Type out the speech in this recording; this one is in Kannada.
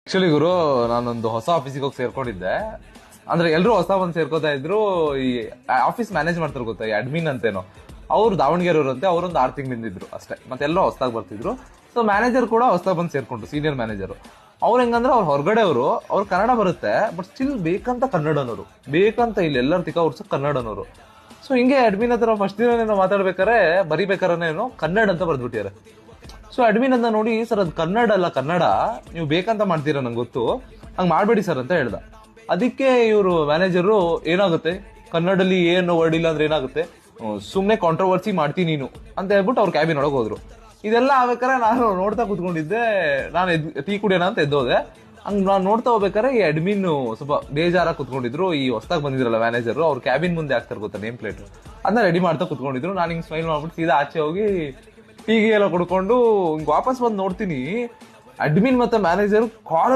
ಆಕ್ಚುಲಿ ಗುರು, ನಾನೊಂದು ಹೊಸ ಆಫೀಸಿಗೆ ಹೋಗಿ ಸೇರ್ಕೊಂಡಿದ್ದೆ. ಅಂದ್ರೆ ಎಲ್ರು ಹೊಸ ಬಂದು ಸೇರ್ಕೋತಾ ಇದ್ರು. ಈ ಆಫೀಸ್ ಮ್ಯಾನೇಜ್ ಮಾಡ್ತಾರೆ ಗೊತ್ತಾ, ಈ ಅಡ್ಮಿನ್ ಅಂತೇನೋ, ಅವ್ರು ದಾವಣಗೆರೆ ಅಂತೆ. ಅವರೊಂದು 6 ತಿಂಗಳಿಂದ ಇದ್ರು ಅಷ್ಟೇ, ಮತ್ತೆಲ್ಲೋ ಹೊಸದಾಗಿ ಬರ್ತಿದ್ರು. ಸೊ ಮ್ಯಾನೇಜರ್ ಕೂಡ ಹೊಸದಾಗಿ ಬಂದು ಸೇರ್ಕೊಂಡ್ರು, ಸೀನಿಯರ್ ಮ್ಯಾನೇಜರ್. ಅವ್ರು ಹೆಂಗಂದ್ರೆ ಅವ್ರು ಹೊರಗಡೆ ಅವ್ರು ಕನ್ನಡ ಬರುತ್ತೆ, ಬಟ್ ಸ್ಟಿಲ್ ಬೇಕಂತ ಕನ್ನಡನವರು, ಬೇಕಂತ ಇಲ್ಲಿ ಎಲ್ಲರ ತಿಕ್ಕ ಅವ್ರು ಕನ್ನಡನವರು. ಸೊ ಹಿಂಗೆ ಅಡ್ಮಿನ್ ಹತ್ರ ಫಸ್ಟ್ ದಿನ ಮಾತಾಡ್ಬೇಕಾರೆ ಬರಿಬೇಕಾರೇನೋ ಕನ್ನಡ ಅಂತ ಬರ್ದ್ಬಿಟ್ಟಿದ್ದಾರೆ. ಸೊ ಅಡ್ಮಿನ್ ಅಂತ ನೋಡಿ, ಸರ್ ಅದು ಕನ್ನಡ ಅಲ್ಲ, ಕನ್ನಡ ನೀವು ಬೇಕಂತ ಮಾಡ್ತೀರಾ ನಂಗೆ ಗೊತ್ತು, ಹಂಗ್ ಮಾಡ್ಬೇಡಿ ಸರ್ ಅಂತ ಹೇಳ್ದ. ಅದಕ್ಕೆ ಇವರು ಮ್ಯಾನೇಜರು, ಏನಾಗುತ್ತೆ ಕನ್ನಡಲ್ಲಿ ಏನು ವರ್ಡ್ ಇಲ್ಲ ಅಂದ್ರೆ ಏನಾಗುತ್ತೆ, ಸುಮ್ನೆ ಕಾಂಟ್ರವರ್ಸಿ ಮಾಡ್ತೀನಿ ನೀನು ಅಂತ ಹೇಳ್ಬಿಟ್ಟು ಅವ್ರ ಕ್ಯಾಬಿನ್ ಒಳಗೆ ಹೋದ್ರು. ಇದೆಲ್ಲ ಆಗ್ಬೇಕಾರೆ ನಾನು ನೋಡ್ತಾ ಕುತ್ಕೊಂಡಿದ್ದೆ. ನಾನು ಟೀ ಕುಡಿಯೋಣ ಅಂತ ಎದ್ದೋದೆ. ಹಂಗ್ ನಾನು ನೋಡ್ತಾ ಹೋಗ್ಬೇಕಾರೆ ಈ ಅಡ್ಮಿನ್ ಸ್ವಲ್ಪ ಬೇಜಾರ ಕುತ್ಕೊಂಡಿದ್ರು. ಈ ಹೊಸದಾಗಿ ಬಂದಿದ್ರಲ್ಲ ಮ್ಯಾನೇಜರ್, ಅವ್ರ ಕ್ಯಾಬಿನ್ ಮುಂದೆ ಹಾಕ್ತಾರೆ ಗೊತ್ತಾ ನೇಮ್ ಪ್ಲೇಟ್, ಅದನ್ನ ರೆಡಿ ಮಾಡ್ತಾ ಕುತ್ಕೊಂಡಿದ್ರು. ನಾನು ಹಿಂಗ್ ಸ್ಮೈಲ್ ಮಾಡ್ಬಿಟ್ಟು ಸೀದಾ ಆಚೆ ಹೋಗಿ ಟೀಗೆ ಎಲ್ಲ ಕುಡ್ಕೊಂಡು ಹಿಂಗ್ ವಾಪಸ್ ಬಂದು ನೋಡ್ತೀನಿ, ಅಡ್ಮಿನ್ ಮತ್ತೆ ಮ್ಯಾನೇಜರ್ ಕಾಲ್